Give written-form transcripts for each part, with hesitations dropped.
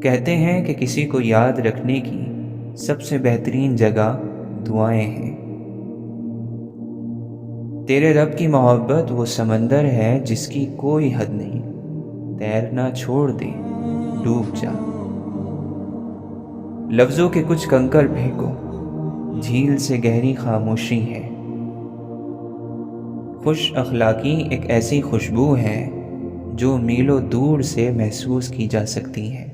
کہتے ہیں کہ کسی کو یاد رکھنے کی سب سے بہترین جگہ دعائیں ہیں۔ تیرے رب کی محبت وہ سمندر ہے جس کی کوئی حد نہیں، تیرنا چھوڑ دے، ڈوب جا۔ لفظوں کے کچھ کنکر پھینکو، جھیل سے گہری خاموشی ہے۔ خوش اخلاقی ایک ایسی خوشبو ہے جو میلوں دور سے محسوس کی جا سکتی ہے۔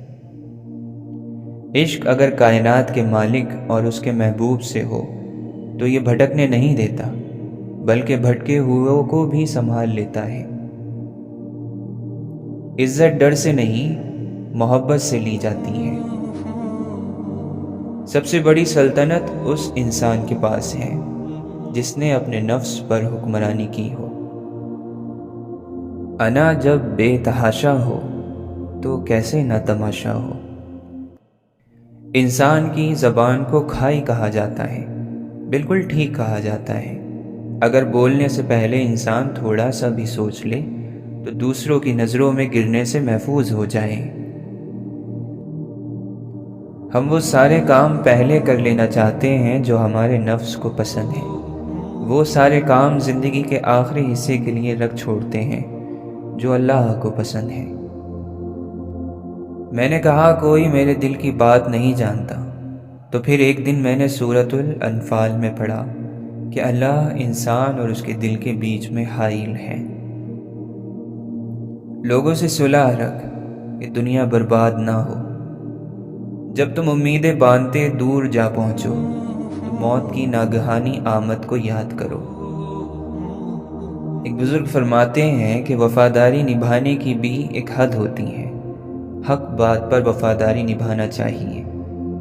عشق اگر کائنات کے مالک اور اس کے محبوب سے ہو تو یہ بھٹکنے نہیں دیتا، بلکہ بھٹکے ہوئوں کو بھی سنبھال لیتا ہے۔ عزت ڈر سے نہیں، محبت سے لی جاتی ہے۔ سب سے بڑی سلطنت اس انسان کے پاس ہے جس نے اپنے نفس پر حکمرانی کی ہو۔ انا جب بے تحاشا ہو تو کیسے نہ تماشا ہو۔ انسان کی زبان کو کھائی کہا جاتا ہے، بالکل ٹھیک کہا جاتا ہے۔ اگر بولنے سے پہلے انسان تھوڑا سا بھی سوچ لے تو دوسروں کی نظروں میں گرنے سے محفوظ ہو جائے۔ ہم وہ سارے کام پہلے کر لینا چاہتے ہیں جو ہمارے نفس کو پسند ہیں، وہ سارے کام زندگی کے آخری حصے کے لیے رکھ چھوڑتے ہیں جو اللہ کو پسند ہے۔ میں نے کہا کوئی میرے دل کی بات نہیں جانتا، تو پھر ایک دن میں نے سورۃ الانفال میں پڑھا کہ اللہ انسان اور اس کے دل کے بیچ میں حائل ہے۔ لوگوں سے صلح رکھ کہ دنیا برباد نہ ہو۔ جب تم امیدیں باندھتے دور جا پہنچو تو موت کی ناگہانی آمد کو یاد کرو۔ ایک بزرگ فرماتے ہیں کہ وفاداری نبھانے کی بھی ایک حد ہوتی ہے۔ حق بات پر وفاداری نبھانا چاہیے۔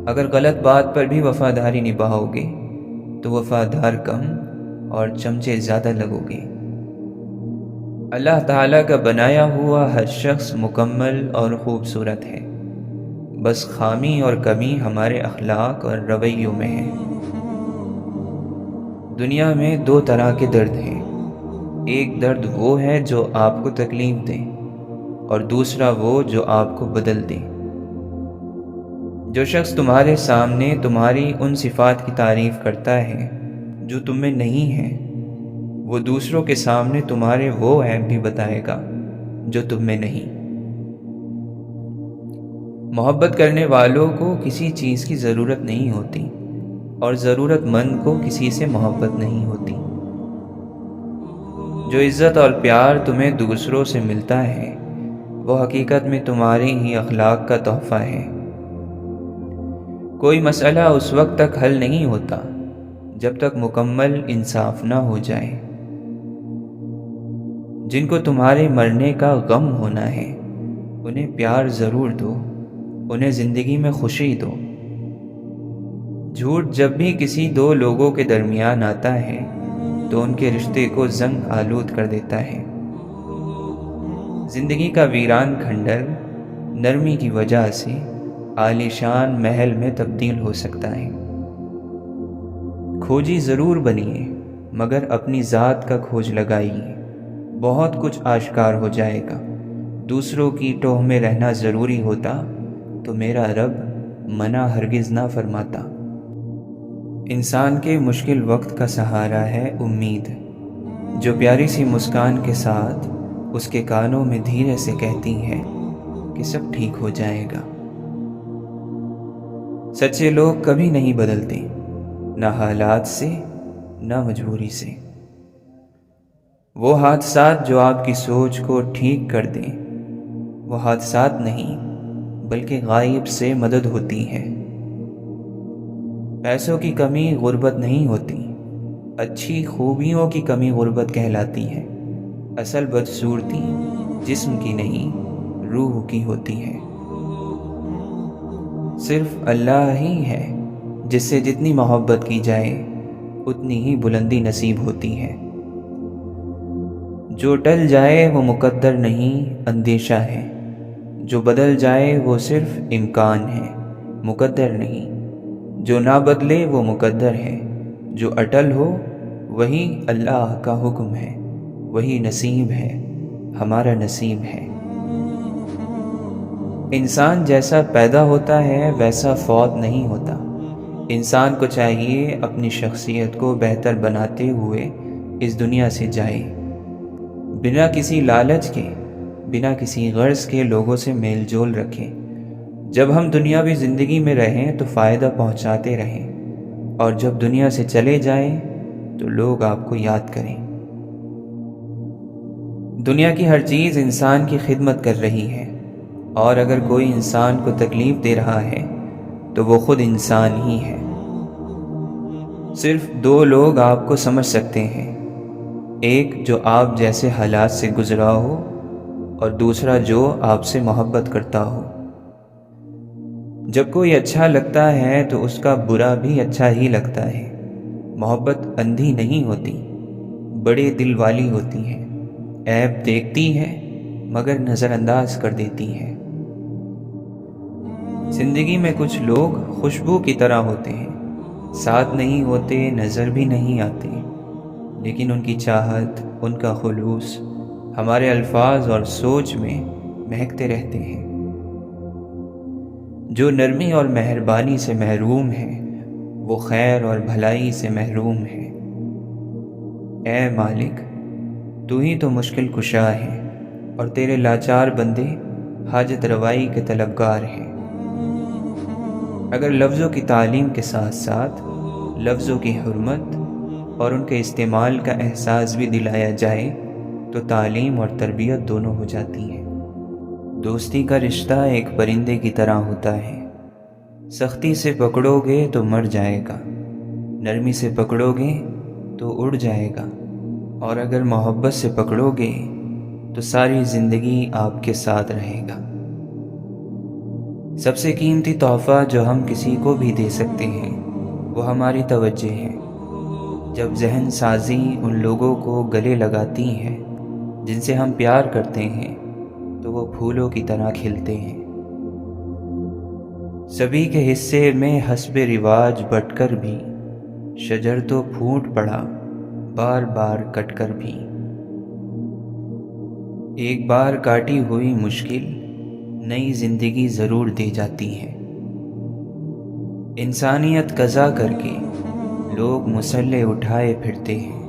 اگر غلط بات پر بھی وفاداری نبھاؤ گے تو وفادار کم اور چمچے زیادہ لگو گے۔ اللہ تعالیٰ کا بنایا ہوا ہر شخص مکمل اور خوبصورت ہے، بس خامی اور کمی ہمارے اخلاق اور رویوں میں ہے۔ دنیا میں دو طرح کے درد ہیں، ایک درد وہ ہے جو آپ کو تکلیف دے اور دوسرا وہ جو آپ کو بدل دے۔ جو شخص تمہارے سامنے تمہاری ان صفات کی تعریف کرتا ہے جو تم میں نہیں ہیں، وہ دوسروں کے سامنے تمہارے وہ عیب بھی بتائے گا جو تم میں نہیں۔ محبت کرنے والوں کو کسی چیز کی ضرورت نہیں ہوتی اور ضرورت مند کو کسی سے محبت نہیں ہوتی۔ جو عزت اور پیار تمہیں دوسروں سے ملتا ہے وہ حقیقت میں تمہارے ہی اخلاق کا تحفہ ہے۔ کوئی مسئلہ اس وقت تک حل نہیں ہوتا جب تک مکمل انصاف نہ ہو جائے۔ جن کو تمہارے مرنے کا غم ہونا ہے انہیں پیار ضرور دو، انہیں زندگی میں خوشی دو۔ جھوٹ جب بھی کسی دو لوگوں کے درمیان آتا ہے تو ان کے رشتے کو زنگ آلود کر دیتا ہے۔ زندگی کا ویران کھنڈر نرمی کی وجہ سے عالیشان محل میں تبدیل ہو سکتا ہے۔ کھوجی ضرور بنیے مگر اپنی ذات کا کھوج لگائیے، بہت کچھ آشکار ہو جائے گا۔ دوسروں کی ٹوہ میں رہنا ضروری ہوتا تو میرا رب منع ہرگز نہ فرماتا۔ انسان کے مشکل وقت کا سہارا ہے امید، جو پیاری سی مسکان کے ساتھ اس کے کانوں میں دھیرے سے کہتی ہے کہ سب ٹھیک ہو جائے گا۔ سچے لوگ کبھی نہیں بدلتے، نہ حالات سے نہ مجبوری سے۔ وہ حادثات جو آپ کی سوچ کو ٹھیک کر دیں، وہ حادثات نہیں بلکہ غائب سے مدد ہوتی ہے۔ پیسوں کی کمی غربت نہیں ہوتی، اچھی خوبیوں کی کمی غربت کہلاتی ہے۔ اصل بدصورتی جسم کی نہیں روح کی ہوتی ہے۔ صرف اللہ ہی ہے جس سے جتنی محبت کی جائے اتنی ہی بلندی نصیب ہوتی ہے۔ جو ٹل جائے وہ مقدر نہیں اندیشہ ہے، جو بدل جائے وہ صرف امکان ہے مقدر نہیں۔ جو نہ بدلے وہ مقدر ہے، جو اٹل ہو وہی اللہ کا حکم ہے، وہی نصیب ہے، ہمارا نصیب ہے۔ انسان جیسا پیدا ہوتا ہے ویسا فوت نہیں ہوتا۔ انسان کو چاہیے اپنی شخصیت کو بہتر بناتے ہوئے اس دنیا سے جائے، بنا کسی لالچ کے، بنا کسی غرض کے لوگوں سے میل جول رکھیں۔ جب ہم دنیاوی زندگی میں رہیں تو فائدہ پہنچاتے رہیں، اور جب دنیا سے چلے جائیں تو لوگ آپ کو یاد کریں۔ دنیا کی ہر چیز انسان کی خدمت کر رہی ہے، اور اگر کوئی انسان کو تکلیف دے رہا ہے تو وہ خود انسان ہی ہے۔ صرف دو لوگ آپ کو سمجھ سکتے ہیں، ایک جو آپ جیسے حالات سے گزرا ہو، اور دوسرا جو آپ سے محبت کرتا ہو۔ جب کوئی اچھا لگتا ہے تو اس کا برا بھی اچھا ہی لگتا ہے۔ محبت اندھی نہیں ہوتی، بڑے دل والی ہوتی ہے، عیب دیکھتی ہے مگر نظر انداز کر دیتی ہے۔ زندگی میں کچھ لوگ خوشبو کی طرح ہوتے ہیں، ساتھ نہیں ہوتے، نظر بھی نہیں آتے، لیکن ان کی چاہت، ان کا خلوص ہمارے الفاظ اور سوچ میں مہکتے رہتے ہیں۔ جو نرمی اور مہربانی سے محروم ہے وہ خیر اور بھلائی سے محروم ہے۔ اے مالک، تو ہی تو مشکل کشا ہے، اور تیرے لاچار بندے حاجت روائی کے طلبگار ہیں۔ اگر لفظوں کی تعلیم کے ساتھ ساتھ لفظوں کی حرمت اور ان کے استعمال کا احساس بھی دلایا جائے تو تعلیم اور تربیت دونوں ہو جاتی ہیں۔ دوستی کا رشتہ ایک پرندے کی طرح ہوتا ہے، سختی سے پکڑو گے تو مر جائے گا، نرمی سے پکڑو گے تو اڑ جائے گا، اور اگر محبت سے پکڑو گے تو ساری زندگی آپ کے ساتھ رہے گا۔ سب سے قیمتی تحفہ جو ہم کسی کو بھی دے سکتے ہیں وہ ہماری توجہ ہے۔ جب ذہن سازی ان لوگوں کو گلے لگاتی ہے جن سے ہم پیار کرتے ہیں تو وہ پھولوں کی طرح کھلتے ہیں۔ سبھی کے حصے میں حسب رواج بٹ کر بھی شجر تو پھوٹ پڑا بار بار کٹ کر بھی۔ ایک بار کاٹی ہوئی مشکل نئی زندگی ضرور دے جاتی ہے۔ انسانیت قضا کر کے لوگ مسلح اٹھائے پھرتے ہیں۔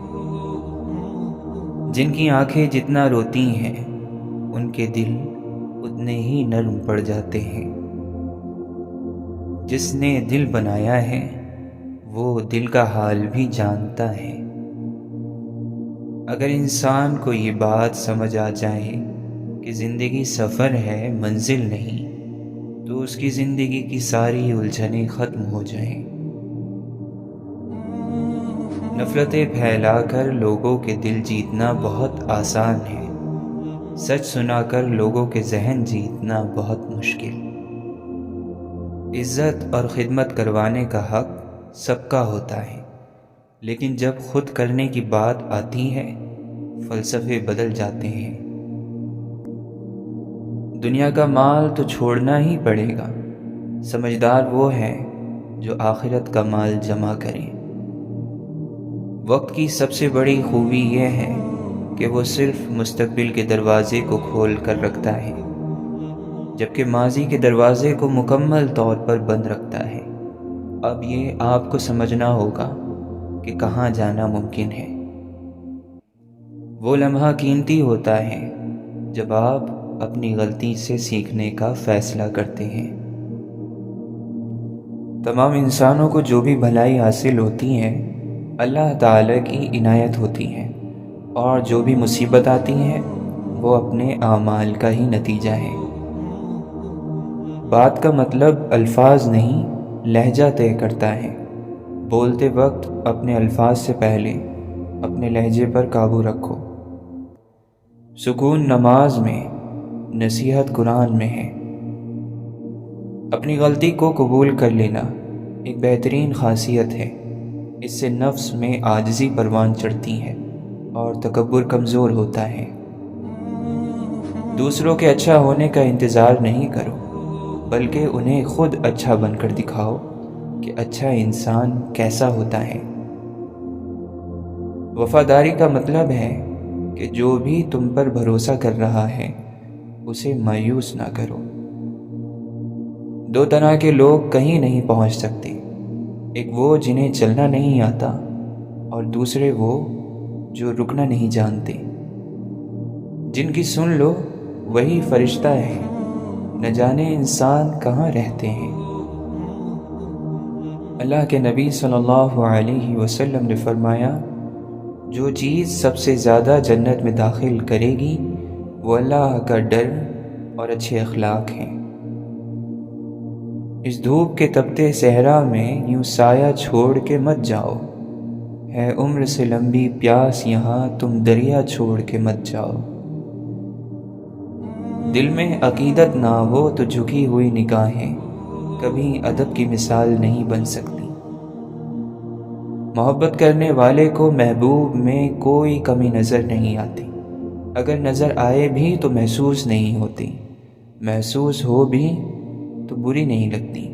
جن کی آنکھیں جتنا روتی ہیں ان کے دل اتنے ہی نرم پڑ جاتے ہیں۔ جس نے دل بنایا ہے وہ دل کا حال بھی جانتا ہے۔ اگر انسان کو یہ بات سمجھ آ جائے کہ زندگی سفر ہے منزل نہیں، تو اس کی زندگی کی ساری الجھنیں ختم ہو جائیں۔ نفرتیں پھیلا کر لوگوں کے دل جیتنا بہت آسان ہے، سچ سنا کر لوگوں کے ذہن جیتنا بہت مشکل۔ عزت اور خدمت کروانے کا حق سب کا ہوتا ہے، لیکن جب خود کرنے کی بات آتی ہے فلسفے بدل جاتے ہیں۔ دنیا کا مال تو چھوڑنا ہی پڑے گا، سمجھدار وہ ہے جو آخرت کا مال جمع کرے۔ وقت کی سب سے بڑی خوبی یہ ہے کہ وہ صرف مستقبل کے دروازے کو کھول کر رکھتا ہے، جبکہ ماضی کے دروازے کو مکمل طور پر بند رکھتا ہے۔ اب یہ آپ کو سمجھنا ہوگا کہ کہاں جانا ممکن ہے۔ وہ لمحہ قیمتی ہوتا ہے جب آپ اپنی غلطی سے سیکھنے کا فیصلہ کرتے ہیں۔ تمام انسانوں کو جو بھی بھلائی حاصل ہوتی ہے اللہ تعالی کی عنایت ہوتی ہے، اور جو بھی مصیبت آتی ہے وہ اپنے اعمال کا ہی نتیجہ ہے۔ بات کا مطلب الفاظ نہیں لہجہ طے کرتا ہے۔ بولتے وقت اپنے الفاظ سے پہلے اپنے لہجے پر قابو رکھو۔ سکون نماز میں، نصیحت قرآن میں ہے۔ اپنی غلطی کو قبول کر لینا ایک بہترین خاصیت ہے، اس سے نفس میں عاجزی پروان چڑھتی ہے اور تکبر کمزور ہوتا ہے۔ دوسروں کے اچھا ہونے کا انتظار نہیں کرو، بلکہ انہیں خود اچھا بن کر دکھاؤ کہ اچھا انسان کیسا ہوتا ہے۔ وفاداری کا مطلب ہے کہ جو بھی تم پر بھروسہ کر رہا ہے اسے مایوس نہ کرو۔ دو طرح کے لوگ کہیں نہیں پہنچ سکتے، ایک وہ جنہیں چلنا نہیں آتا اور دوسرے وہ جو رکنا نہیں جانتے۔ جن کی سن لو وہی فرشتہ ہے، نہ جانے انسان کہاں رہتے ہیں۔ اللہ کے نبی صلی اللہ علیہ وسلم نے فرمایا، جو چیز سب سے زیادہ جنت میں داخل کرے گی وہ اللہ کا ڈر اور اچھے اخلاق ہیں۔ اس دھوپ کے تپتے صحرا میں یوں سایہ چھوڑ کے مت جاؤ، ہے عمر سے لمبی پیاس یہاں تم دریا چھوڑ کے مت جاؤ۔ دل میں عقیدت نہ ہو تو جھکی ہوئی نگاہیں کبھی ادب کی مثال نہیں بن سکتی۔ محبت کرنے والے کو محبوب میں کوئی کمی نظر نہیں آتی، اگر نظر آئے بھی تو محسوس نہیں ہوتی، محسوس ہو بھی تو بری نہیں لگتی۔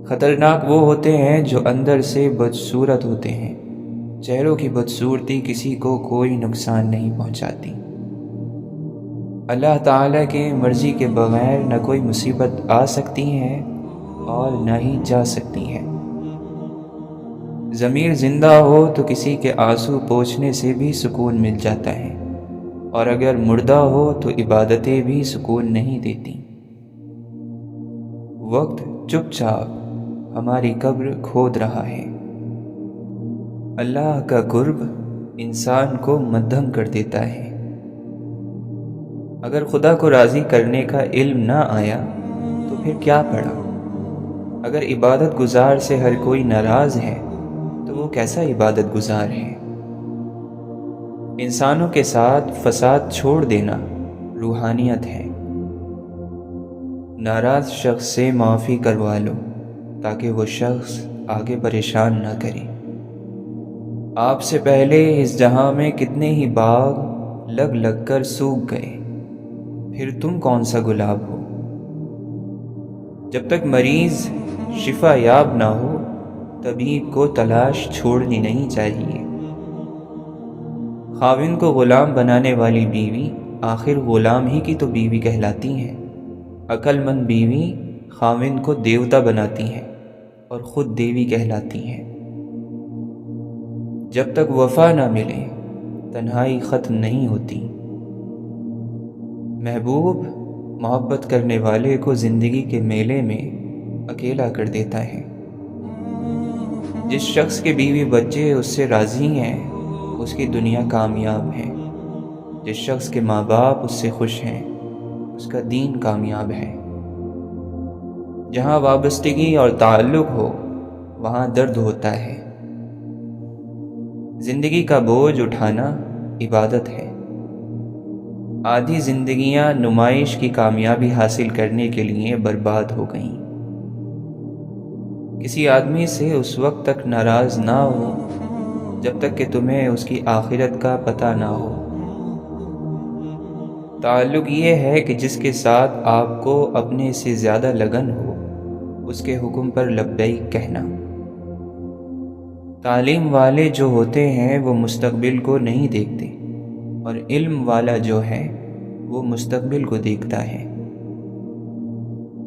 خطرناک وہ ہوتے ہیں جو اندر سے بدصورت ہوتے ہیں، چہروں کی بدصورتی کسی کو کوئی نقصان نہیں پہنچاتی۔ اللہ تعالیٰ کی مرضی کے بغیر نہ کوئی مصیبت آ سکتی ہے اور نہ ہی جا سکتی ہے۔ ضمیر زندہ ہو تو کسی کے آنسو پوچھنے سے بھی سکون مل جاتا ہے، اور اگر مردہ ہو تو عبادتیں بھی سکون نہیں دیتی۔ وقت چپ چاپ ہماری قبر کھود رہا ہے۔ اللہ کا قرب انسان کو مدھم کر دیتا ہے۔ اگر خدا کو راضی کرنے کا علم نہ آیا تو پھر کیا پڑھا؟ اگر عبادت گزار سے ہر کوئی ناراض ہے تو وہ کیسا عبادت گزار ہے؟ انسانوں کے ساتھ فساد چھوڑ دینا روحانیت ہے۔ ناراض شخص سے معافی کروا لو تاکہ وہ شخص آگے پریشان نہ کرے۔ آپ سے پہلے اس جہاں میں کتنے ہی باغ لگ لگ کر سوکھ گئے، پھر تم کون سا گلاب ہو؟ جب تک مریض شفا یاب نہ ہو طبیب کو تلاش چھوڑنی نہیں چاہیے۔ خاوند کو غلام بنانے والی بیوی آخر غلام ہی کی تو بیوی کہلاتی ہیں۔ عقل مند بیوی خاوند کو دیوتا بناتی ہیں اور خود دیوی کہلاتی ہیں۔ جب تک وفا نہ ملے تنہائی ختم نہیں ہوتی۔ محبوب محبت کرنے والے کو زندگی کے میلے میں اکیلا کر دیتا ہے۔ جس شخص کے بیوی بچے اس سے راضی ہیں اس کی دنیا کامیاب ہے۔ جس شخص کے ماں باپ اس سے خوش ہیں اس کا دین کامیاب ہے۔ جہاں وابستگی اور تعلق ہو وہاں درد ہوتا ہے۔ زندگی کا بوجھ اٹھانا عبادت ہے۔ آدھی زندگیاں نمائش کی کامیابی حاصل کرنے کے لیے برباد ہو گئیں۔ کسی آدمی سے اس وقت تک ناراض نہ ہو جب تک کہ تمہیں اس کی آخرت کا پتہ نہ ہو۔ تعلق یہ ہے کہ جس کے ساتھ آپ کو اپنے سے زیادہ لگن ہو اس کے حکم پر لبیک کہنا۔ تعلیم والے جو ہوتے ہیں وہ مستقبل کو نہیں دیکھتے، اور علم والا جو ہے وہ مستقبل کو دیکھتا ہے۔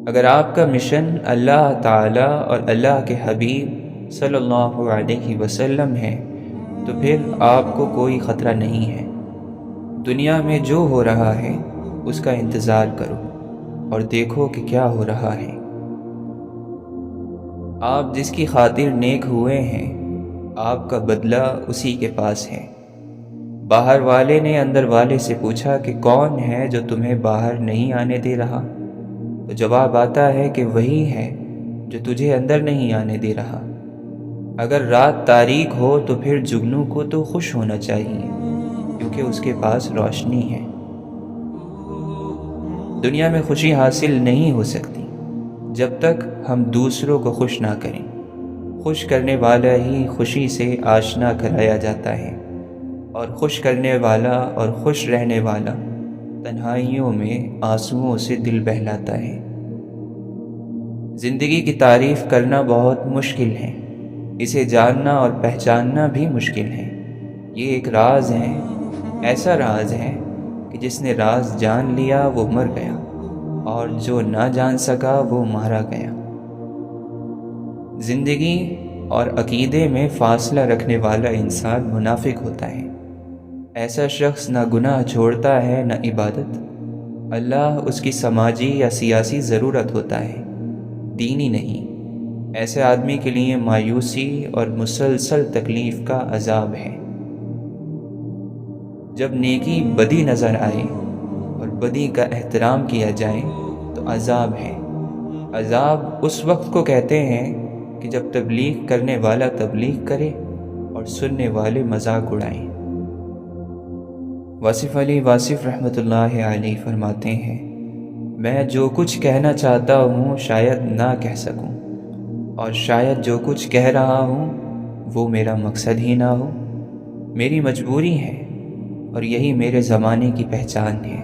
اگر آپ کا مشن اللہ تعالیٰ اور اللہ کے حبیب صلی اللہ علیہ وسلم ہے تو پھر آپ کو کوئی خطرہ نہیں ہے۔ دنیا میں جو ہو رہا ہے اس کا انتظار کرو اور دیکھو کہ کیا ہو رہا ہے۔ آپ جس کی خاطر نیک ہوئے ہیں آپ کا بدلہ اسی کے پاس ہے۔ باہر والے نے اندر والے سے پوچھا کہ کون ہے جو تمہیں باہر نہیں آنے دے رہا؟ تو جواب آتا ہے کہ وہی ہے جو تجھے اندر نہیں آنے دے رہا۔ اگر رات تاریک ہو تو پھر جگنو کو تو خوش ہونا چاہیے کیونکہ اس کے پاس روشنی ہے۔ دنیا میں خوشی حاصل نہیں ہو سکتی جب تک ہم دوسروں کو خوش نہ کریں۔ خوش کرنے والا ہی خوشی سے آشنا کرایا جاتا ہے، اور خوش کرنے والا اور خوش رہنے والا تنہائیوں میں آنسوؤں سے دل بہلاتا ہے۔ زندگی کی تعریف کرنا بہت مشکل ہے، اسے جاننا اور پہچاننا بھی مشکل ہے۔ یہ ایک راز ہے، ایسا راز ہے کہ جس نے راز جان لیا وہ مر گیا، اور جو نہ جان سکا وہ مارا گیا۔ زندگی اور عقیدے میں فاصلہ رکھنے والا انسان منافق ہوتا ہے۔ ایسا شخص نہ گناہ چھوڑتا ہے نہ عبادت۔ اللہ اس کی سماجی یا سیاسی ضرورت ہوتا ہے، دینی نہیں۔ ایسے آدمی کے لیے مایوسی اور مسلسل تکلیف کا عذاب ہے۔ جب نیکی بدی نظر آئے اور بدی کا احترام کیا جائے تو عذاب ہے۔ عذاب اس وقت کو کہتے ہیں کہ جب تبلیغ کرنے والا تبلیغ کرے اور سننے والے مذاق اڑائیں۔ واصف علی واصف رحمۃ اللہ علیہ فرماتے ہیں، میں جو کچھ کہنا چاہتا ہوں شاید نہ کہہ سکوں، اور شاید جو کچھ کہہ رہا ہوں وہ میرا مقصد ہی نہ ہو۔ میری مجبوری ہے اور یہی میرے زمانے کی پہچان ہے۔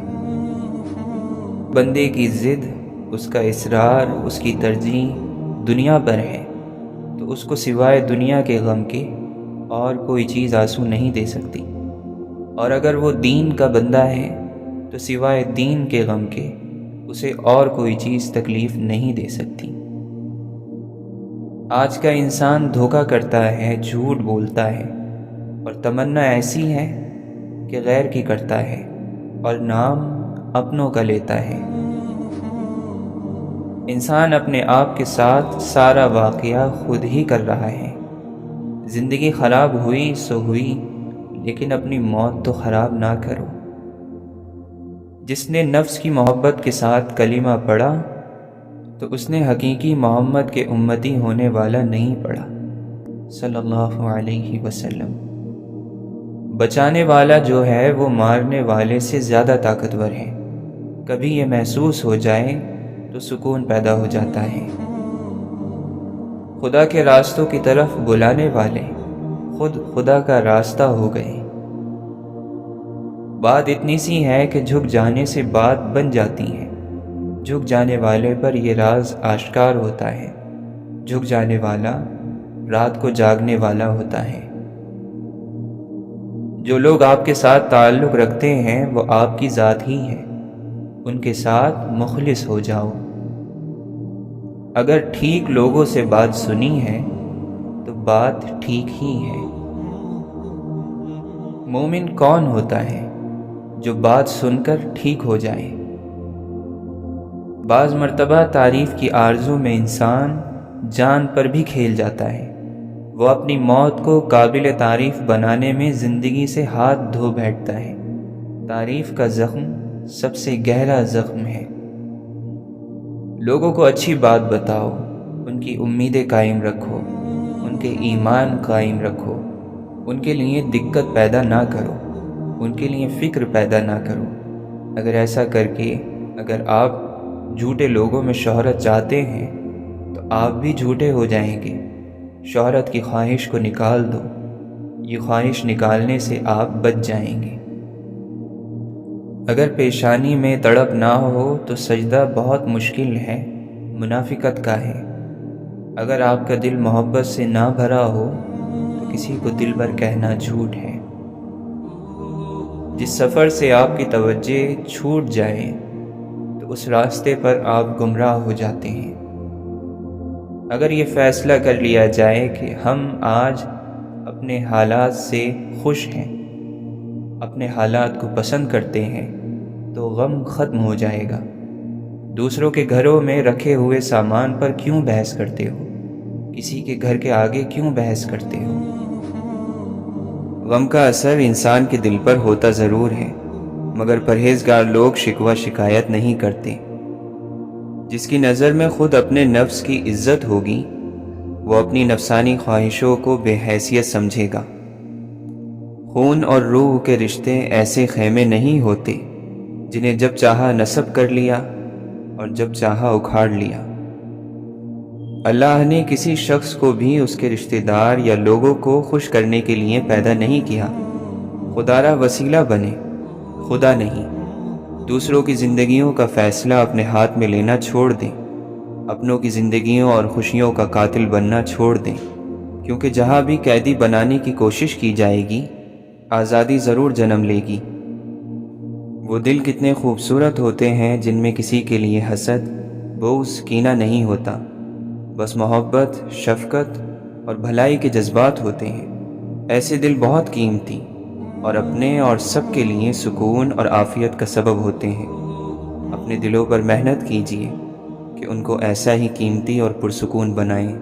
بندے کی ضد، اس کا اصرار، اس کی ترجیح دنیا پر ہے تو اس کو سوائے دنیا کے غم کے اور کوئی چیز آنسو نہیں دے سکتی، اور اگر وہ دین کا بندہ ہے تو سوائے دین کے غم کے اسے اور کوئی چیز تکلیف نہیں دے سکتی۔ آج کا انسان دھوکہ کرتا ہے، جھوٹ بولتا ہے، اور تمنا ایسی ہے کہ غیر کی کرتا ہے اور نام اپنوں کا لیتا ہے۔ انسان اپنے آپ کے ساتھ سارا واقعہ خود ہی کر رہا ہے۔ زندگی خراب ہوئی سو ہوئی، لیکن اپنی موت تو خراب نہ کرو۔ جس نے نفس کی محبت کے ساتھ کلمہ پڑھا تو اس نے حقیقی محمد کے امتی ہونے والا نہیں پڑھا صلی اللہ علیہ وسلم۔ بچانے والا جو ہے وہ مارنے والے سے زیادہ طاقتور ہے۔ کبھی یہ محسوس ہو جائے تو سکون پیدا ہو جاتا ہے۔ خدا کے راستوں کی طرف بلانے والے خود خدا کا راستہ ہو گئے۔ بات اتنی سی ہے کہ جھک جانے سے بات بن جاتی ہے۔ جھک جانے والے پر یہ راز آشکار ہوتا ہے۔ جھک جانے والا رات کو جاگنے والا ہوتا ہے۔ جو لوگ آپ کے ساتھ تعلق رکھتے ہیں وہ آپ کی ذات ہی ہے، ان کے ساتھ مخلص ہو جاؤ۔ اگر ٹھیک لوگوں سے بات سنی ہے تو بات ٹھیک ہی ہے۔ مومن کون ہوتا ہے جو بات سن کر ٹھیک ہو جائے؟ بعض مرتبہ تعریف کی آرزو میں انسان جان پر بھی کھیل جاتا ہے۔ وہ اپنی موت کو قابل تعریف بنانے میں زندگی سے ہاتھ دھو بیٹھتا ہے۔ تعریف کا زخم سب سے گہرا زخم ہے۔ لوگوں کو اچھی بات بتاؤ، ان کی امیدیں قائم رکھو، ان کے ایمان قائم رکھو، ان کے لیے دقت پیدا نہ کرو، ان کے لیے فکر پیدا نہ کرو۔ اگر ایسا کر کے اگر آپ جھوٹے لوگوں میں شہرت چاہتے ہیں تو آپ بھی جھوٹے ہو جائیں گے۔ شہرت کی خواہش کو نکال دو، یہ خواہش نکالنے سے آپ بچ جائیں گے۔ اگر پیشانی میں تڑپ نہ ہو تو سجدہ بہت مشکل ہے، منافقت کا ہے۔ اگر آپ کا دل محبت سے نہ بھرا ہو تو کسی کو دل بھر کہنا جھوٹ ہے۔ جس سفر سے آپ کی توجہ چھوٹ جائے تو اس راستے پر آپ گمراہ ہو جاتے ہیں۔ اگر یہ فیصلہ کر لیا جائے کہ ہم آج اپنے حالات سے خوش ہیں، اپنے حالات کو پسند کرتے ہیں، تو غم ختم ہو جائے گا۔ دوسروں کے گھروں میں رکھے ہوئے سامان پر کیوں بحث کرتے ہو؟ کسی کے گھر کے آگے کیوں بحث کرتے ہو؟ غم کا اثر انسان کے دل پر ہوتا ضرور ہے، مگر پرہیزگار لوگ شکوہ شکایت نہیں کرتے۔ جس کی نظر میں خود اپنے نفس کی عزت ہوگی وہ اپنی نفسانی خواہشوں کو بے حیثیت سمجھے گا۔ خون اور روح کے رشتے ایسے خیمے نہیں ہوتے جنہیں جب چاہا نصب کر لیا اور جب چاہا اکھاڑ لیا۔ اللہ نے کسی شخص کو بھی اس کے رشتہ دار یا لوگوں کو خوش کرنے کے لیے پیدا نہیں کیا۔ خدا را وسیلہ بنے، خدا نہیں۔ دوسروں کی زندگیوں کا فیصلہ اپنے ہاتھ میں لینا چھوڑ دیں، اپنوں کی زندگیوں اور خوشیوں کا قاتل بننا چھوڑ دیں، کیونکہ جہاں بھی قیدی بنانے کی کوشش کی جائے گی، آزادی ضرور جنم لے گی۔ وہ دل کتنے خوبصورت ہوتے ہیں جن میں کسی کے لیے حسد، بغض، کینہ نہیں ہوتا، بس محبت، شفقت اور بھلائی کے جذبات ہوتے ہیں۔ ایسے دل بہت قیمتی اور اپنے اور سب کے لیے سکون اور عافیت کا سبب ہوتے ہیں۔ اپنے دلوں پر محنت کیجیے کہ ان کو ایسا ہی قیمتی اور پرسکون بنائیں۔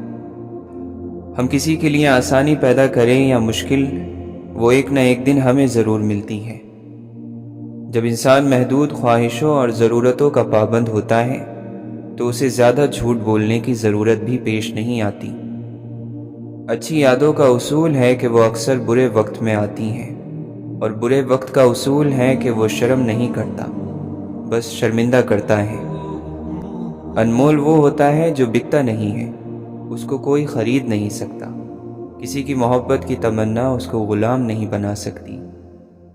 ہم کسی کے لیے آسانی پیدا کریں یا مشکل، وہ ایک نہ ایک دن ہمیں ضرور ملتی ہے۔ جب انسان محدود خواہشوں اور ضرورتوں کا پابند ہوتا ہے تو اسے زیادہ جھوٹ بولنے کی ضرورت بھی پیش نہیں آتی۔ اچھی یادوں کا اصول ہے کہ وہ اکثر برے وقت میں آتی ہیں، اور برے وقت کا اصول ہے کہ وہ شرم نہیں کرتا، بس شرمندہ کرتا ہے۔ انمول وہ ہوتا ہے جو بکتا نہیں ہے، اس کو کوئی خرید نہیں سکتا۔ کسی کی محبت کی تمنا اس کو غلام نہیں بنا سکتی،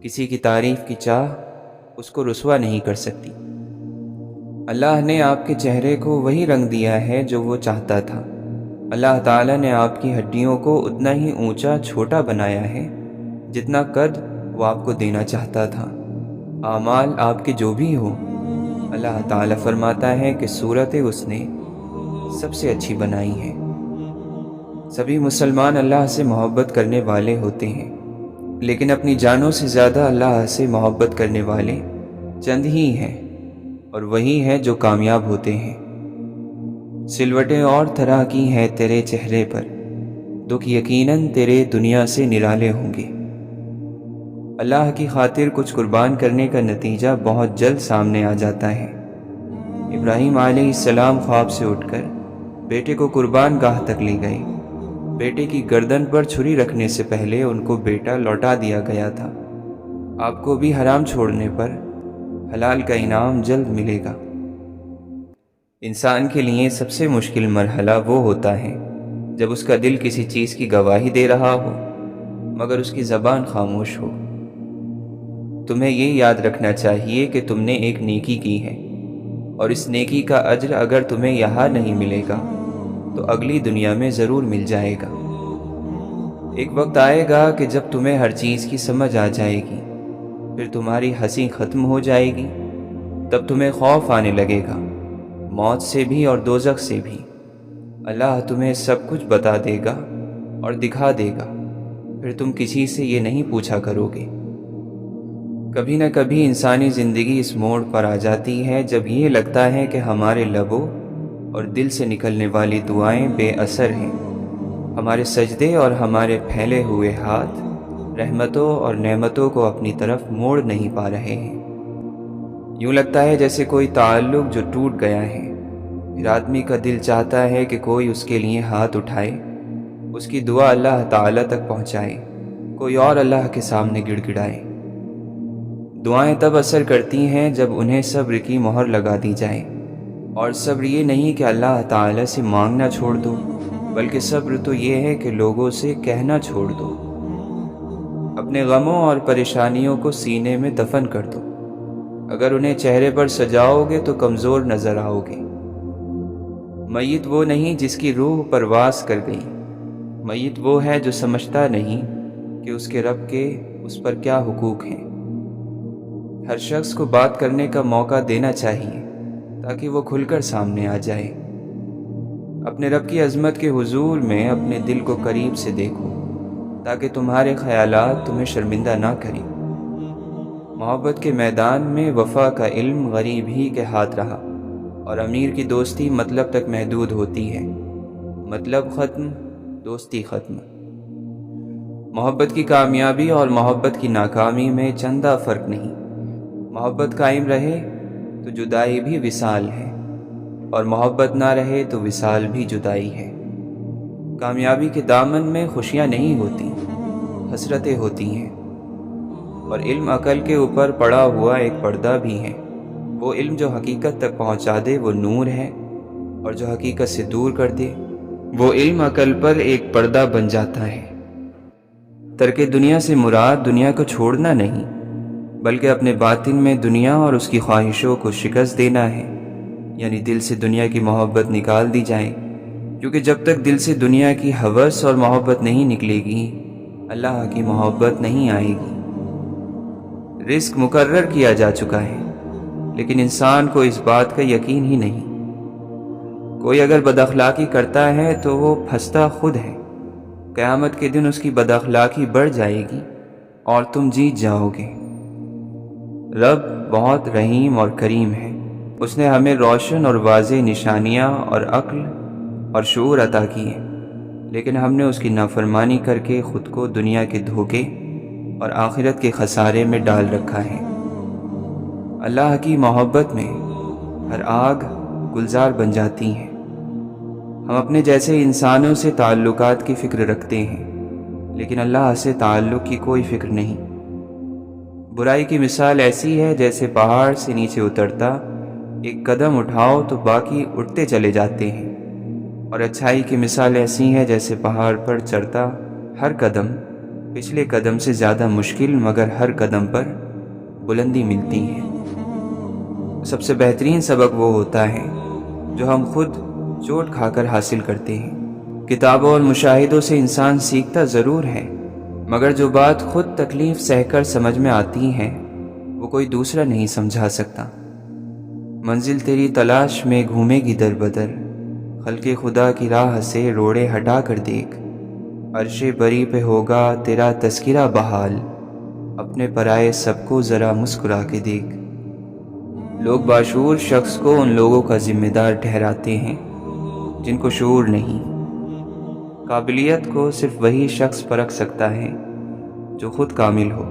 کسی کی تعریف کی چاہ اس کو رسوا نہیں کر سکتی۔ اللہ نے آپ کے چہرے کو وہی رنگ دیا ہے جو وہ چاہتا تھا۔ اللہ تعالیٰ نے آپ کی ہڈیوں کو اتنا ہی اونچا چھوٹا بنایا ہے جتنا قد وہ آپ کو دینا چاہتا تھا۔ اعمال آپ کے جو بھی ہو، اللہ تعالیٰ فرماتا ہے کہ صورتیں اس نے سب سے اچھی بنائی ہیں۔ سبھی مسلمان اللہ سے محبت کرنے والے ہوتے ہیں، لیکن اپنی جانوں سے زیادہ اللہ سے محبت کرنے والے چند ہی ہیں، اور وہی ہیں جو کامیاب ہوتے ہیں۔ سلوٹیں اور طرح کی ہیں تیرے چہرے پر، دکھ یقیناً تیرے دنیا سے نرالے ہوں گے۔ اللہ کی خاطر کچھ قربان کرنے کا نتیجہ بہت جلد سامنے آ جاتا ہے۔ ابراہیم علیہ السلام خواب سے اٹھ کر بیٹے کو قربان گاہ تک لے گئے۔ بیٹے کی گردن پر چھری رکھنے سے پہلے ان کو بیٹا لوٹا دیا گیا تھا۔ آپ کو بھی حرام چھوڑنے پر حلال کا انعام جلد ملے گا۔ انسان کے لیے سب سے مشکل مرحلہ وہ ہوتا ہے جب اس کا دل کسی چیز کی گواہی دے رہا ہو مگر اس کی زبان خاموش ہو۔ تمہیں یہ یاد رکھنا چاہیے کہ تم نے ایک نیکی کی ہے، اور اس نیکی کا اجر اگر تمہیں یہاں نہیں ملے گا تو اگلی دنیا میں ضرور مل جائے گا۔ ایک وقت آئے گا کہ جب تمہیں ہر چیز کی سمجھ آ جائے گی، پھر تمہاری ہنسی ختم ہو جائے گی، تب تمہیں خوف آنے لگے گا، موت سے بھی اور دوزخ سے بھی۔ اللہ تمہیں سب کچھ بتا دے گا اور دکھا دے گا، پھر تم کسی سے یہ نہیں پوچھا کرو گے۔ کبھی نہ کبھی انسانی زندگی اس موڑ پر آ جاتی ہے جب یہ لگتا ہے کہ ہمارے لبوں اور دل سے نکلنے والی دعائیں بے اثر ہیں، ہمارے سجدے اور ہمارے پھیلے ہوئے ہاتھ رحمتوں اور نعمتوں کو اپنی طرف موڑ نہیں پا رہے ہیں۔ یوں لگتا ہے جیسے کوئی تعلق جو ٹوٹ گیا ہے۔ پھر آدمی کا دل چاہتا ہے کہ کوئی اس کے لیے ہاتھ اٹھائے، اس کی دعا اللہ تعالیٰ تک پہنچائے، کوئی اور اللہ کے سامنے گڑ گڑائے۔ دعائیں تب اثر کرتی ہیں جب انہیں صبر کی مہر لگا دی جائے، اور صبر یہ نہیں کہ اللہ تعالیٰ سے مانگنا چھوڑ دو، بلکہ صبر تو یہ ہے کہ لوگوں سے کہنا چھوڑ دو۔ اپنے غموں اور پریشانیوں کو سینے میں دفن کر دو۔ اگر انہیں چہرے پر سجاؤ گے تو کمزور نظر آؤ گے۔ میت وہ نہیں جس کی روح پرواز کر گئی، میت وہ ہے جو سمجھتا نہیں کہ اس کے رب کے اس پر کیا حقوق ہیں۔ ہر شخص کو بات کرنے کا موقع دینا چاہیے تاکہ وہ کھل کر سامنے آ جائے۔ اپنے رب کی عظمت کے حضور میں اپنے دل کو قریب سے دیکھو تاکہ تمہارے خیالات تمہیں شرمندہ نہ کریں۔ محبت کے میدان میں وفا کا علم غریب ہی کے ہاتھ رہا، اور امیر کی دوستی مطلب تک محدود ہوتی ہے، مطلب ختم، دوستی ختم۔ محبت کی کامیابی اور محبت کی ناکامی میں چندہ فرق نہیں۔ محبت قائم رہے تو جدائی بھی وصال ہے، اور محبت نہ رہے تو وصال بھی جدائی ہے۔ کامیابی کے دامن میں خوشیاں نہیں ہوتی، حسرتیں ہوتی ہیں، اور علم عقل کے اوپر پڑا ہوا ایک پردہ بھی ہے۔ وہ علم جو حقیقت تک پہنچا دے وہ نور ہے، اور جو حقیقت سے دور کر دے وہ علم عقل پر ایک پردہ بن جاتا ہے۔ ترک دنیا سے مراد دنیا کو چھوڑنا نہیں، بلکہ اپنے باطن میں دنیا اور اس کی خواہشوں کو شکست دینا ہے، یعنی دل سے دنیا کی محبت نکال دی جائے، کیونکہ جب تک دل سے دنیا کی ہوس اور محبت نہیں نکلے گی، اللہ کی محبت نہیں آئے گی۔ رزق مقرر کیا جا چکا ہے، لیکن انسان کو اس بات کا یقین ہی نہیں۔ کوئی اگر بد اخلاقی کرتا ہے تو وہ پھنستا خود ہے۔ قیامت کے دن اس کی بد اخلاقی بڑھ جائے گی اور تم جیت جاؤ گے۔ رب بہت رحیم اور کریم ہے۔ اس نے ہمیں روشن اور واضح نشانیاں اور عقل اور شعور عطا کی ہیں، لیکن ہم نے اس کی نافرمانی کر کے خود کو دنیا کے دھوکے اور آخرت کے خسارے میں ڈال رکھا ہے۔ اللہ کی محبت میں ہر آگ گلزار بن جاتی ہے۔ ہم اپنے جیسے انسانوں سے تعلقات کی فکر رکھتے ہیں، لیکن اللہ سے تعلق کی کوئی فکر نہیں۔ برائی کی مثال ایسی ہے جیسے پہاڑ سے نیچے اترتا ایک قدم اٹھاؤ تو باقی اٹھتے چلے جاتے ہیں، اور اچھائی کی مثال ایسی ہے جیسے پہاڑ پر چڑھتا ہر قدم پچھلے قدم سے زیادہ مشکل مگر ہر قدم پر بلندی ملتی ہے۔ سب سے بہترین سبق وہ ہوتا ہے جو ہم خود چوٹ کھا کر حاصل کرتے ہیں۔ کتابوں اور مشاہدوں سے انسان سیکھتا ضرور ہے، مگر جو بات خود تکلیف سہ کر سمجھ میں آتی ہے وہ کوئی دوسرا نہیں سمجھا سکتا۔ منزل تیری تلاش میں گھومے گی در بدر، خلق خدا کی راہ سے روڑے ہٹا کر دیکھ، عرش بری پہ ہوگا تیرا تذکرہ بحال، اپنے پرائے سب کو ذرا مسکرا کے دیکھ۔ لوگ باشعور شخص کو ان لوگوں کا ذمہ دار ٹھہراتے ہیں جن کو شعور نہیں۔ قابلیت کو صرف وہی شخص پرکھ سکتا ہے جو خود کامل ہو۔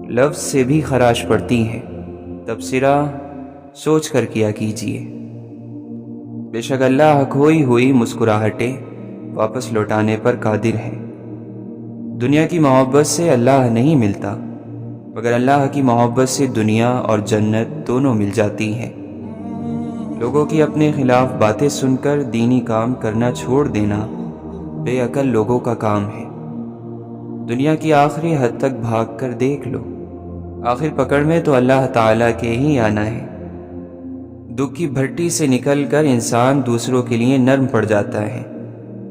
لفظ سے بھی خراش پڑتی ہے، تبصرہ سوچ کر کیا کیجیے۔ بے شک اللہ کھوئی ہوئی مسکراہٹیں واپس لوٹانے پر قادر ہے۔ دنیا کی محبت سے اللہ نہیں ملتا، مگر اللہ کی محبت سے دنیا اور جنت دونوں مل جاتی ہیں۔ لوگوں کی اپنے خلاف باتیں سن کر دینی کام کرنا چھوڑ دینا بے عقل لوگوں کا کام ہے۔ دنیا کی آخری حد تک بھاگ کر دیکھ لو، آخر پکڑ میں تو اللہ تعالیٰ کے ہی آنا ہے۔ دکھ کی بھٹی سے نکل کر انسان دوسروں کے لیے نرم پڑ جاتا ہے،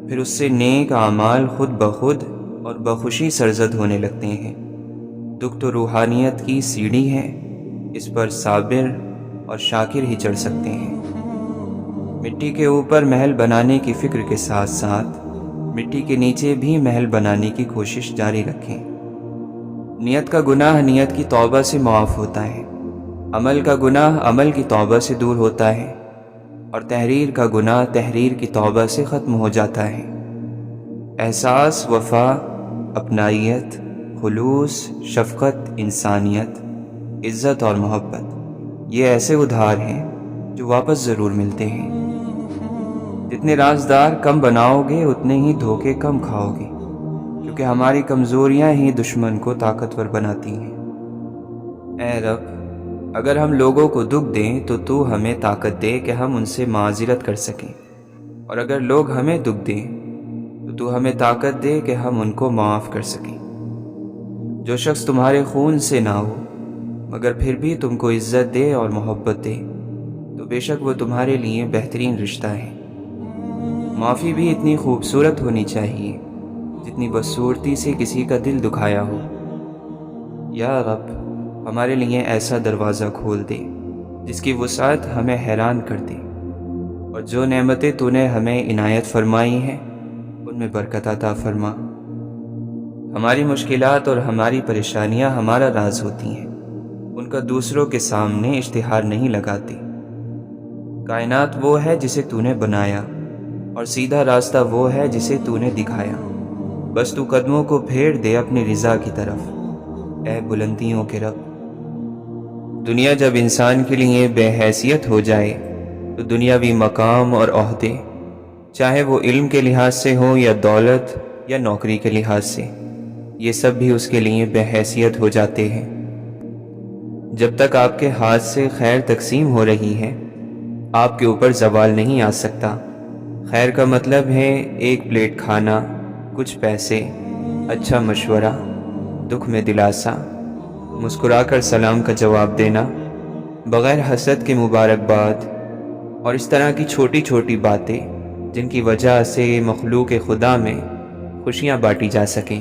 پھر اس سے نیک اعمال خود بخود اور بخوشی سرزد ہونے لگتے ہیں۔ دکھ تو روحانیت کی سیڑھی ہے، اس پر صابر اور شاکر ہی چڑھ سکتے ہیں۔ مٹی کے اوپر محل بنانے کی فکر کے ساتھ ساتھ مٹی کے نیچے بھی محل بنانے کی کوشش جاری رکھیں۔ نیت کا گناہ نیت کی توبہ سے معاف ہوتا ہے، عمل کا گناہ عمل کی توبہ سے دور ہوتا ہے، اور تحریر کا گناہ تحریر کی توبہ سے ختم ہو جاتا ہے۔ احساس، وفا، اپنائیت، خلوص، شفقت، انسانیت، عزت اور محبت، یہ ایسے ادھار ہیں جو واپس ضرور ملتے ہیں۔ جتنے رازدار کم بناؤ گے اتنے ہی دھوکے کم کھاؤ گے، کیونکہ ہماری کمزوریاں ہی دشمن کو طاقتور بناتی ہیں۔ اے رب، اگر ہم لوگوں کو دکھ دیں تو تو ہمیں طاقت دے کہ ہم ان سے معذرت کر سکیں، اور اگر لوگ ہمیں دکھ دیں تو تو ہمیں طاقت دے کہ ہم ان کو معاف کر سکیں۔ جو شخص تمہارے خون سے نہ ہو مگر پھر بھی تم کو عزت دے اور محبت دے تو بے شک وہ تمہارے لیے بہترین رشتہ ہے۔ معافی بھی اتنی خوبصورت ہونی چاہیے جتنی بدصورتی سے کسی کا دل دکھایا ہو۔ یا رب، ہمارے لیے ایسا دروازہ کھول دے جس کی وسعت ہمیں حیران کر دے، اور جو نعمتیں تو نے ہمیں عنایت فرمائی ہیں ان میں برکت عطا فرما۔ ہماری مشکلات اور ہماری پریشانیاں ہمارا راز ہوتی ہیں، ان کا دوسروں کے سامنے اشتہار نہیں لگاتے۔ کائنات وہ ہے جسے تو نے بنایا، اور سیدھا راستہ وہ ہے جسے تو نے دکھایا۔ بس تو قدموں کو پھیر دے اپنی رضا کی طرف، اے بلندیوں کے رب۔ دنیا جب انسان کے لیے بے حیثیت ہو جائے تو دنیاوی مقام اور عہدے، چاہے وہ علم کے لحاظ سے ہوں یا دولت یا نوکری کے لحاظ سے، یہ سب بھی اس کے لیے بے حیثیت ہو جاتے ہیں۔ جب تک آپ کے ہاتھ سے خیر تقسیم ہو رہی ہے، آپ کے اوپر زوال نہیں آ سکتا۔ خیر کا مطلب ہے ایک پلیٹ کھانا، کچھ پیسے، اچھا مشورہ، دکھ میں دلاسا، مسکرا کر سلام کا جواب دینا، بغیر حسد کے مبارکباد، اور اس طرح کی چھوٹی چھوٹی باتیں جن کی وجہ سے مخلوق خدا میں خوشیاں بانٹی جا سکیں۔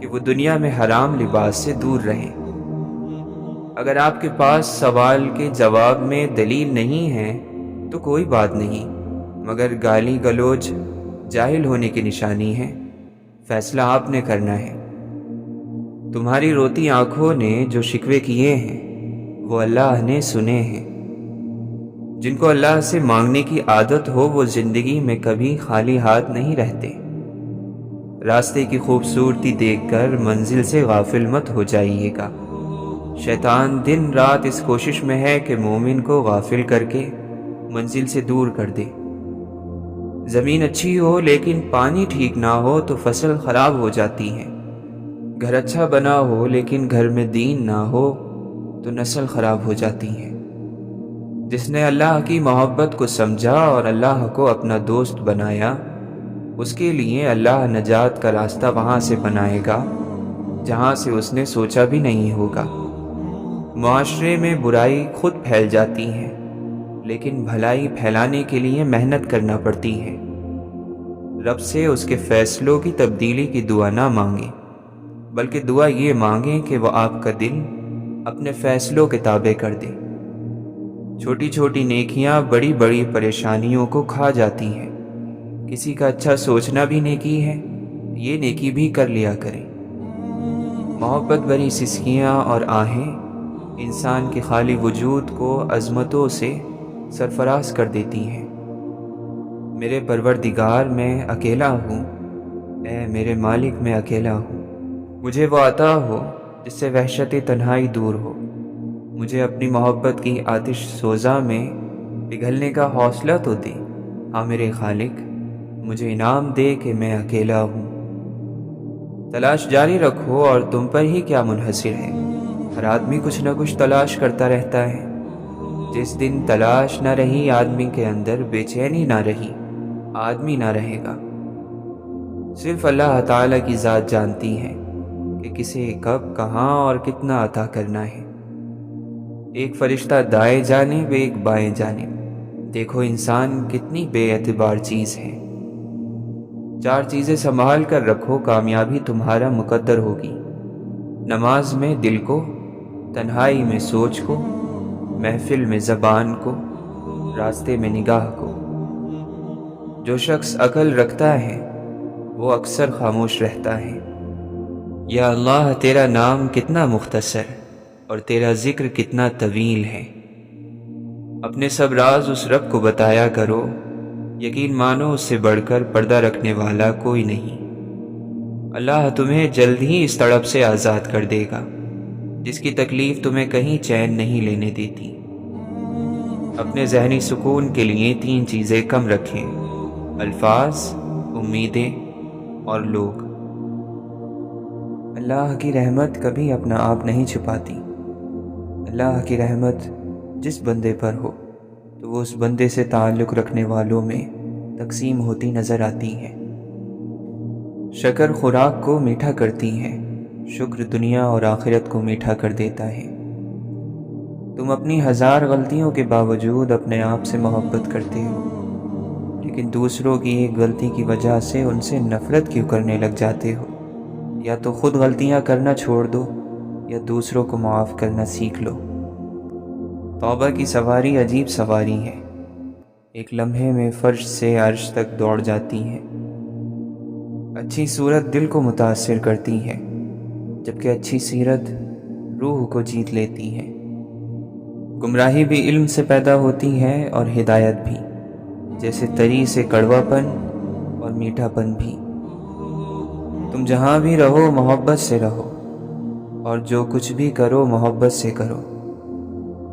کہ وہ دنیا میں حرام لباس سے دور رہیں۔ اگر آپ کے پاس سوال کے جواب میں دلیل نہیں ہے تو کوئی بات نہیں، مگر گالی گلوچ جاہل ہونے کی نشانی ہے۔ فیصلہ آپ نے کرنا ہے۔ تمہاری روتی آنکھوں نے جو شکوے کیے ہیں وہ اللہ نے سنے ہیں۔ جن کو اللہ سے مانگنے کی عادت ہو وہ زندگی میں کبھی خالی ہاتھ نہیں رہتے۔ راستے کی خوبصورتی دیکھ کر منزل سے غافل مت ہو جائیے گا۔ شیطان دن رات اس کوشش میں ہے کہ مومن کو غافل کر کے منزل سے دور کر دے۔ زمین اچھی ہو لیکن پانی ٹھیک نہ ہو تو فصل خراب ہو جاتی ہے۔ گھر اچھا بنا ہو لیکن گھر میں دین نہ ہو تو نسل خراب ہو جاتی ہے۔ جس نے اللہ کی محبت کو سمجھا اور اللہ کو اپنا دوست بنایا، اس کے لیے اللہ نجات کا راستہ وہاں سے بنائے گا جہاں سے اس نے سوچا بھی نہیں ہوگا۔ معاشرے میں برائی خود پھیل جاتی ہے، لیکن بھلائی پھیلانے کے لیے محنت کرنا پڑتی ہے۔ رب سے اس کے فیصلوں کی تبدیلی کی دعا نہ مانگیں، بلکہ دعا یہ مانگیں کہ وہ آپ کا دل اپنے فیصلوں کے تابع کر دے۔ چھوٹی چھوٹی نیکیاں بڑی بڑی پریشانیوں کو کھا جاتی ہیں۔ کسی کا اچھا سوچنا بھی نیکی ہے، یہ نیکی بھی کر لیا کریں۔ محبت بھری سسکیاں اور آہیں انسان کے خالی وجود کو عظمتوں سے سرفراز کر دیتی ہیں۔ میرے پروردگار میں اکیلا ہوں، اے میرے مالک میں اکیلا ہوں۔ مجھے وہ عطا ہو جس سے وحشت تنہائی دور ہو۔ مجھے اپنی محبت کی آتش سوزاں میں پگھلنے کا حوصلہ تو دے۔ ہاں میرے خالق، مجھے انعام دے کہ میں اکیلا ہوں۔ تلاش جاری رکھو اور تم پر ہی کیا منحصر ہے۔ ہر آدمی کچھ نہ کچھ تلاش کرتا رہتا ہے۔ جس دن تلاش نہ رہی آدمی کے اندر، بے چینی نہ رہی، آدمی نہ رہے گا۔ صرف اللہ تعالیٰ کی ذات جانتی ہے کہ کسے کب کہاں اور کتنا عطا کرنا ہے۔ ایک فرشتہ دائیں جانب ایک بائیں جانب، دیکھو انسان کتنی بے اعتبار چیز ہے۔ 4 چیزیں سنبھال کر رکھو، کامیابی تمہارا مقدر ہوگی۔ نماز میں دل کو، تنہائی میں سوچ کو، محفل میں زبان کو، راستے میں نگاہ کو۔ جو شخص عقل رکھتا ہے وہ اکثر خاموش رہتا ہے۔ یا اللہ، تیرا نام کتنا مختصر اور تیرا ذکر کتنا طویل ہے۔ اپنے سب راز اس رب کو بتایا کرو، یقین مانو اس سے بڑھ کر پردہ رکھنے والا کوئی نہیں۔ اللہ تمہیں جلد ہی اس تڑپ سے آزاد کر دے گا جس کی تکلیف تمہیں کہیں چین نہیں لینے دیتی۔ اپنے ذہنی سکون کے لیے 3 چیزیں کم رکھیں: الفاظ، امیدیں اور لوگ۔ اللہ کی رحمت کبھی اپنا آپ نہیں چھپاتی۔ اللہ کی رحمت جس بندے پر ہو تو وہ اس بندے سے تعلق رکھنے والوں میں تقسیم ہوتی نظر آتی ہے۔ شکر خوراک کو میٹھا کرتی ہے، شکر دنیا اور آخرت کو میٹھا کر دیتا ہے۔ تم اپنی 1000 غلطیوں کے باوجود اپنے آپ سے محبت کرتے ہو، لیکن دوسروں کی ایک غلطی کی وجہ سے ان سے نفرت کیوں کرنے لگ جاتے ہو؟ یا تو خود غلطیاں کرنا چھوڑ دو یا دوسروں کو معاف کرنا سیکھ لو۔ توبہ کی سواری عجیب سواری ہے، ایک لمحے میں فرش سے عرش تک دوڑ جاتی ہے۔ اچھی صورت دل کو متاثر کرتی ہے، جبکہ اچھی سیرت روح کو جیت لیتی ہے۔ گمراہی بھی علم سے پیدا ہوتی ہے اور ہدایت بھی، جیسے تری سے کڑوا پن اور میٹھا پن بھی۔ تم جہاں بھی رہو محبت سے رہو، اور جو کچھ بھی کرو محبت سے کرو۔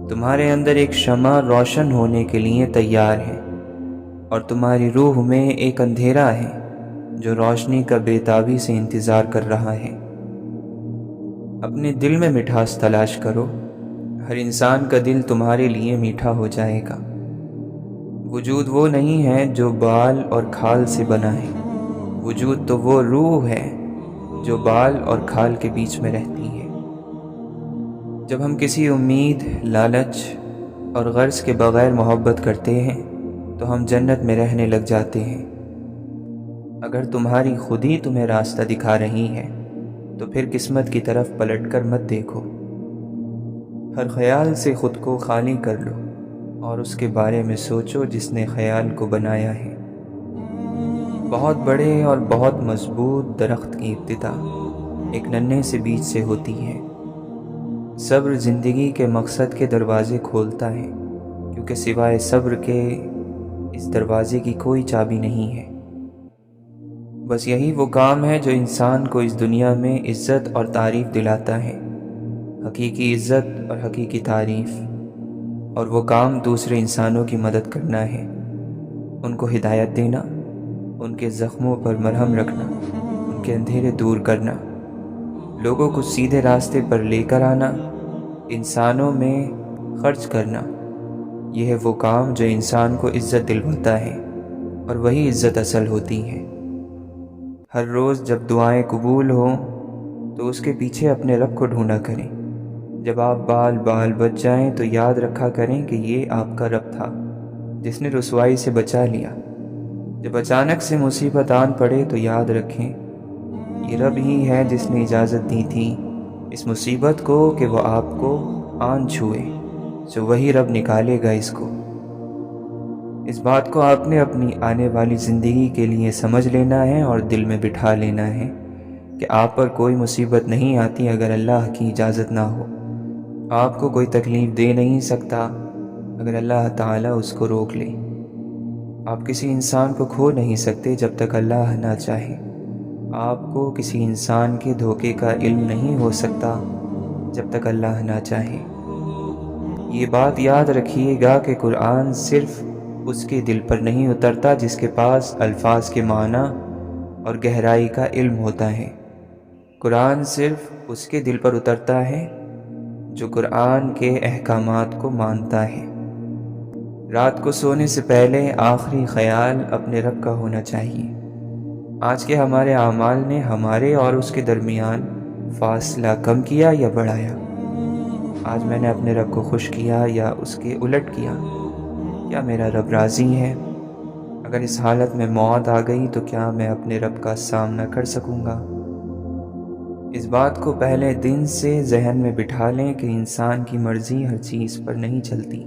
تمہارے اندر ایک شمع روشن ہونے کے لیے تیار ہے، اور تمہاری روح میں ایک اندھیرا ہے جو روشنی کا بے تابی سے انتظار کر رہا ہے۔ اپنے دل میں مٹھاس تلاش کرو، ہر انسان کا دل تمہارے لیے میٹھا ہو جائے گا۔ وجود وہ نہیں ہے جو بال اور کھال سے بنا ہے، وجود تو وہ روح ہے جو بال اور کھال کے بیچ میں رہتی ہے۔ جب ہم کسی امید، لالچ اور غرض کے بغیر محبت کرتے ہیں تو ہم جنت میں رہنے لگ جاتے ہیں۔ اگر تمہاری خودی تمہیں راستہ دکھا رہی ہے تو پھر قسمت کی طرف پلٹ کر مت دیکھو۔ ہر خیال سے خود کو خالی کر لو اور اس کے بارے میں سوچو جس نے خیال کو بنایا ہے۔ بہت بڑے اور بہت مضبوط درخت کی ابتدا ایک ننھے سے بیج سے ہوتی ہے۔ صبر زندگی کے مقصد کے دروازے کھولتا ہے، کیونکہ سوائے صبر کے اس دروازے کی کوئی چابی نہیں ہے۔ بس یہی وہ کام ہے جو انسان کو اس دنیا میں عزت اور تعریف دلاتا ہے، حقیقی عزت اور حقیقی تعریف۔ اور وہ کام دوسرے انسانوں کی مدد کرنا ہے، ان کو ہدایت دینا، ان کے زخموں پر مرہم رکھنا، ان کے اندھیرے دور کرنا، لوگوں کو سیدھے راستے پر لے کر آنا، انسانوں میں خرچ کرنا۔ یہ ہے وہ کام جو انسان کو عزت دلواتا ہے، اور وہی عزت اصل ہوتی ہے۔ ہر روز جب دعائیں قبول ہوں تو اس کے پیچھے اپنے رب کو ڈھونڈا کریں۔ جب آپ بال بچ جائیں تو یاد رکھا کریں کہ یہ آپ کا رب تھا جس نے رسوائی سے بچا لیا۔ جب اچانک سے مصیبت آن پڑے تو یاد رکھیں یہ رب ہی ہے جس نے اجازت دی تھی اس مصیبت کو کہ وہ آپ کو آن چھوئے، تو وہی رب نکالے گا اس کو۔ اس بات کو آپ نے اپنی آنے والی زندگی کے لیے سمجھ لینا ہے اور دل میں بٹھا لینا ہے کہ آپ پر کوئی مصیبت نہیں آتی اگر اللہ کی اجازت نہ ہو۔ آپ کو کوئی تکلیف دے نہیں سکتا اگر اللہ تعالیٰ اس کو روک لے۔ آپ کسی انسان کو کھو نہیں سکتے جب تک اللہ نہ چاہے۔ آپ کو کسی انسان کے دھوکے کا علم نہیں ہو سکتا جب تک اللہ نہ چاہے۔ یہ بات یاد رکھیے گا کہ قرآن صرف اس کے دل پر نہیں اترتا جس کے پاس الفاظ کے معنی اور گہرائی کا علم ہوتا ہے۔ قرآن صرف اس کے دل پر اترتا ہے جو قرآن کے احکامات کو مانتا ہے۔ رات کو سونے سے پہلے آخری خیال اپنے رب کا ہونا چاہیے۔ آج کے ہمارے اعمال نے ہمارے اور اس کے درمیان فاصلہ کم کیا یا بڑھایا؟ آج میں نے اپنے رب کو خوش کیا یا اس کے الٹ کیا؟ کیا میرا رب راضی ہے؟ اگر اس حالت میں موت آ گئی تو کیا میں اپنے رب کا سامنا کر سکوں گا؟ اس بات کو پہلے دن سے ذہن میں بٹھا لیں کہ انسان کی مرضی ہر چیز پر نہیں چلتی۔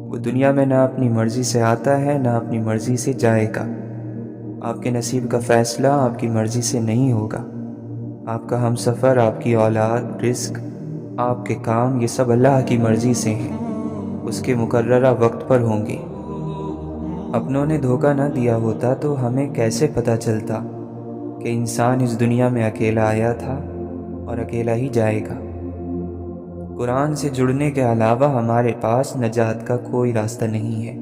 وہ دنیا میں نہ اپنی مرضی سے آتا ہے نہ اپنی مرضی سے جائے گا۔ آپ کے نصیب کا فیصلہ آپ کی مرضی سے نہیں ہوگا۔ آپ کا ہم سفر، آپ کی اولاد، رزق، آپ کے کام، یہ سب اللہ کی مرضی سے ہیں، اس کے مقررہ وقت پر ہوں گے۔ اپنوں نے دھوکہ نہ دیا ہوتا تو ہمیں کیسے پتہ چلتا کہ انسان اس دنیا میں اکیلا آیا تھا اور اکیلا ہی جائے گا۔ قرآن سے جڑنے کے علاوہ ہمارے پاس نجات کا کوئی راستہ نہیں ہے۔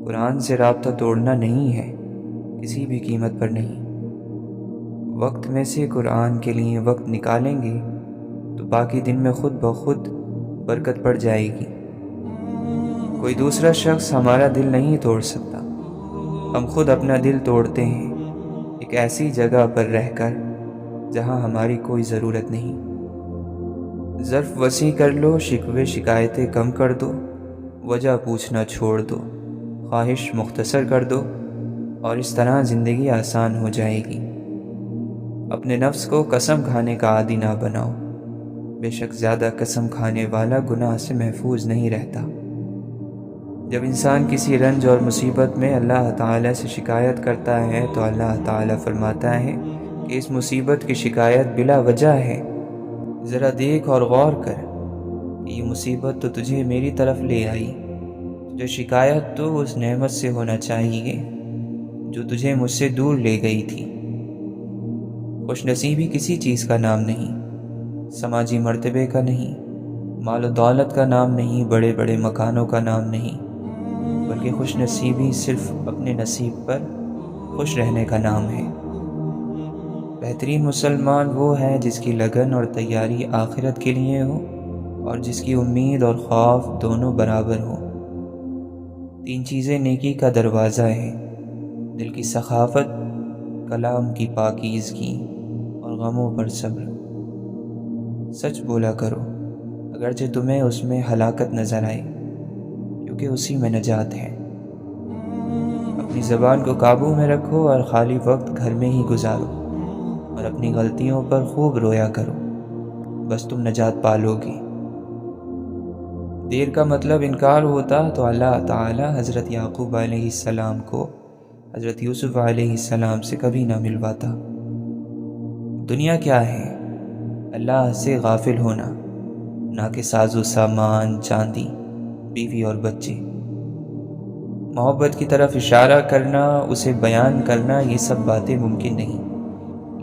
قرآن سے رابطہ توڑنا نہیں ہے، کسی بھی قیمت پر نہیں۔ وقت میں سے قرآن کے لیے وقت نکالیں گے تو باقی دن میں خود بخود برکت پڑ جائے گی۔ کوئی دوسرا شخص ہمارا دل نہیں توڑ سکتا، ہم خود اپنا دل توڑتے ہیں، ایک ایسی جگہ پر رہ کر جہاں ہماری کوئی ضرورت نہیں۔ ظرف وسیع کر لو، شکوے شکایتیں کم کر دو، وجہ پوچھنا چھوڑ دو، خواہش مختصر کر دو، اور اس طرح زندگی آسان ہو جائے گی۔ اپنے نفس کو قسم کھانے کا عادی نہ بناؤ، بے شک زیادہ قسم کھانے والا گناہ سے محفوظ نہیں رہتا۔ جب انسان کسی رنج اور مصیبت میں اللہ تعالیٰ سے شکایت کرتا ہے تو اللہ تعالیٰ فرماتا ہے کہ اس مصیبت کی شکایت بلا وجہ ہے، ذرا دیکھ اور غور کر کہ یہ مصیبت تو تجھے میری طرف لے آئی، جو شکایت تو اس نعمت سے ہونا چاہیے جو تجھے مجھ سے دور لے گئی تھی۔ خوش نصیبی کسی چیز کا نام نہیں، سماجی مرتبے کا نہیں، مال و دولت کا نام نہیں، بڑے بڑے مکانوں کا نام نہیں، بلکہ خوش نصیبی صرف اپنے نصیب پر خوش رہنے کا نام ہے۔ بہترین مسلمان وہ ہے جس کی لگن اور تیاری آخرت کے لیے ہو اور جس کی امید اور خوف دونوں برابر ہوں۔ 3 چیزیں نیکی کا دروازہ ہیں: دل کی سخاوت، کلام کی پاکیزگی اور غموں پر صبر۔ سچ بولا کرو اگرچہ تمہیں اس میں ہلاکت نظر آئے، کیونکہ اسی میں نجات ہے۔ اپنی زبان کو قابو میں رکھو اور خالی وقت گھر میں ہی گزارو۔ اور اپنی غلطیوں پر خوب رویا کرو، بس تم نجات پالو گی۔ دیر کا مطلب انکار ہوتا تو اللہ تعالی حضرت یعقوب علیہ السلام کو حضرت یوسف علیہ السلام سے کبھی نہ ملواتا۔ دنیا کیا ہے؟ اللہ سے غافل ہونا، نہ کہ ساز و سامان، چاندی، بیوی اور بچے۔ محبت کی طرف اشارہ کرنا، اسے بیان کرنا، یہ سب باتیں ممکن نہیں،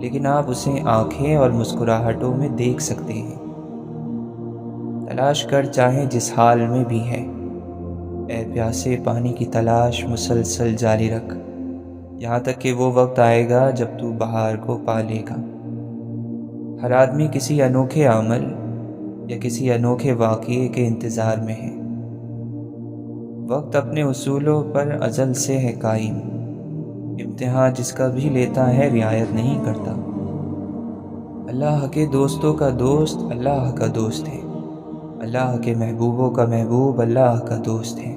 لیکن آپ اسے آنکھیں اور مسکراہٹوں میں دیکھ سکتے ہیں۔ تلاش کر چاہے جس حال میں بھی ہے، اے پیاسے پانی کی تلاش مسلسل جاری رکھ، یہاں تک کہ وہ وقت آئے گا جب تو بہار کو پا لے گا۔ ہر آدمی کسی انوکھے عمل یا کسی انوکھے واقعے کے انتظار میں ہے۔ وقت اپنے اصولوں پر ازل سے ہے قائم، امتحان جس کا بھی لیتا ہے رعایت نہیں کرتا۔ اللہ کے دوستوں کا دوست اللہ کا دوست ہے، اللہ کے محبوبوں کا محبوب اللہ کا دوست ہے۔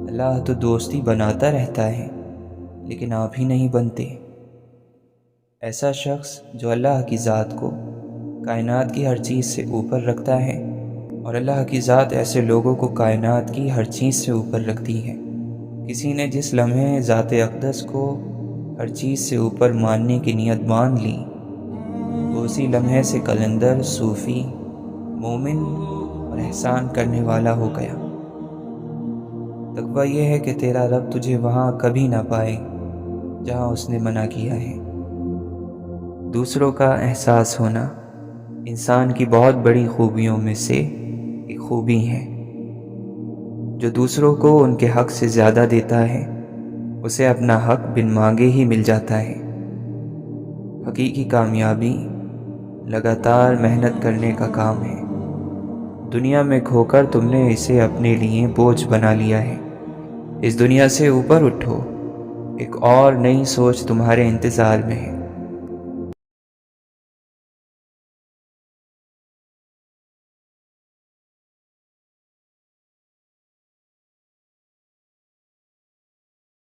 اللہ تو دوستی بناتا رہتا ہے، لیکن آپ ہی نہیں بنتے۔ ایسا شخص جو اللہ کی ذات کو کائنات کی ہر چیز سے اوپر رکھتا ہے، اور اللہ کی ذات ایسے لوگوں کو کائنات کی ہر چیز سے اوپر رکھتی ہے۔ کسی نے جس لمحے ذات اقدس کو ہر چیز سے اوپر ماننے کی نیت باندھ لی، وہ اسی لمحے سے قلندر، صوفی، مومن اور احسان کرنے والا ہو گیا۔ تقویٰ یہ ہے کہ تیرا رب تجھے وہاں کبھی نہ پائے جہاں اس نے منع کیا ہے۔ دوسروں کا احساس ہونا انسان کی بہت بڑی خوبیوں میں سے ایک خوبی ہے۔ جو دوسروں کو ان کے حق سے زیادہ دیتا ہے، اسے اپنا حق بن مانگے ہی مل جاتا ہے۔ حقیقی کامیابی لگاتار محنت کرنے کا کام ہے۔ دنیا میں کھو کر تم نے اسے اپنے لیے بوجھ بنا لیا ہے۔ اس دنیا سے اوپر اٹھو، ایک اور نئی سوچ تمہارے انتظار میں ہے۔